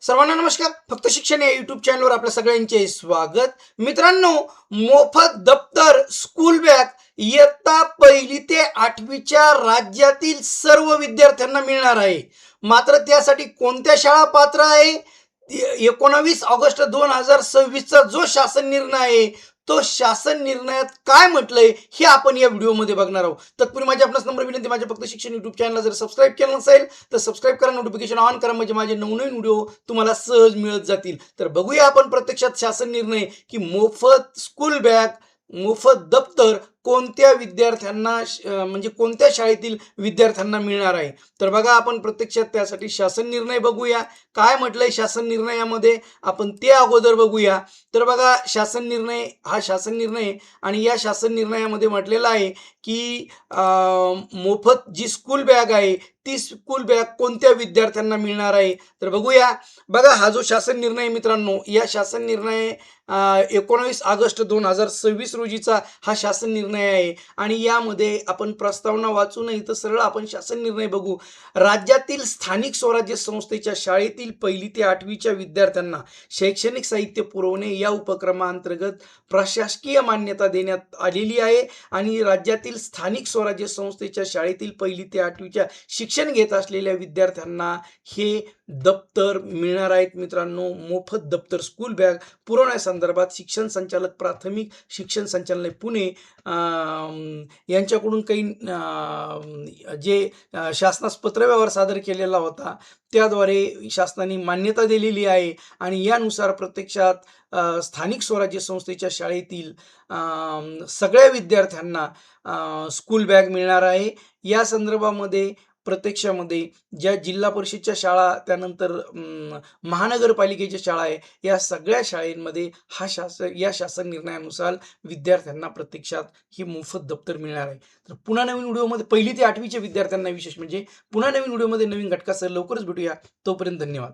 सर्वांना नमस्कार. फक्त शिक्षण या यूट्यूब चॅनलवर आपल्या सगळ्यांचे स्वागत. मित्रांनो, मोफत दप्तर, स्कूल बॅग इयत्ता 1ली ते 8वीच्या राज्यातील सर्व विद्यार्थ्यांना मिळणार आहे. मात्र त्यासाठी कोणत्या शाळा पात्र आहे? 19 ऑगस्ट 2026चा जो शासन निर्णय आहे, तो शासन निर्णयात काय म्हटलंय हे आपण या व्हिडिओमध्ये बघणार आहोत. तत्पूर्वी माझी आपणास नम्र विनंती, माझ्या फक्त शिक्षण युट्यूब चॅनलला जर सबस्क्राईब केलं नसेल तर सबस्क्राईब करा, नोटिफिकेशन ऑन करा, म्हणजे माझे नवनवीन व्हिडिओ तुम्हाला सहज मिळत जातील. तर बघूया आपण प्रत्यक्षात शासन निर्णय की मोफत स्कूल बॅग, मोफत दप्तर कोणत्या विद्यार्थ्यांना म्हणजे कोणत्या शाळेतील विद्यार्थ्यांना मिळणार आहे. तर बघा, आपण प्रत्यक्षात त्यासाठी शासन निर्णय बघूया. काय म्हटलंय शासन निर्णयामध्ये आपण ते अगोदर बघूया. तर बघा, शासन निर्णय आणि या शासन निर्णयामध्ये म्हटलेलं आहे की मोफत जी स्कूल बॅग आहे ती स्कूल बॅग कोणत्या विद्यार्थ्यांना मिळणार आहे. तर बघूया. बघा, हा जो शासन निर्णय मित्रांनो, या शासन निर्णय 19 ऑगस्ट 2026 रोजीचा हा शासन निर्णय आहे. आणि यामध्ये आपण प्रस्तावना वाचू नये तर सरळ आपण शासन निर्णय बघू. राज्यातील स्थानिक स्वराज्य संस्थेच्या शाळेतील 1ली ते 8वीच्या विद्यार्थ्यांना शैक्षणिक साहित्य पुरवणे या उपक्रमाअंतर्गत प्रशासकीय मान्यता देण्यात आलेली आहे. आणि राज्यातील स्थानिक स्वराज्य संस्थेच्या शाळेतील 1ली ते 8वीच्या शिक्षण घेत असलेल्या विद्यार्थ्यांना हे दप्तर मिळणार आहेत. मित्रांनो, मोफत दप्तर, स्कूल बॅग पुरवण्यासंदर्भात शिक्षण संचालक, प्राथमिक शिक्षण संचालनालय पुणे यांच्याकडून काही जे शासनास पत्रव्यवहार सादर केलेला होता त्याद्वारे शासनाने मान्यता दिलेली आहे. आणि यानुसार प्रत्यक्षात स्थानिक स्वराज्य संस्थेच्या शाळेतील सगळ्या विद्यार्थ्यांना स्कूल बॅग मिळणार आहे. या संदर्भामध्ये प्रत्यक्षामध्ये ज्या जिल्हा परिषदच्या शाळा, त्यानंतर महानगरपालिकेच्या शाळा आहे, या सगळ्या शाळेंमध्ये या शासन निर्णयानुसार विद्यार्थ्यांना प्रत्यक्षात ही मोफत दप्तर मिळणार आहे. तर पुन्हा नवीन व्हिडिओमध्ये 1ली ते 8वीच्या विद्यार्थ्यांना विशेष म्हणजे पुन्हा नवीन व्हिडिओमध्ये नवीन घटकासह लवकरच भेटूया. तोपर्यंत धन्यवाद.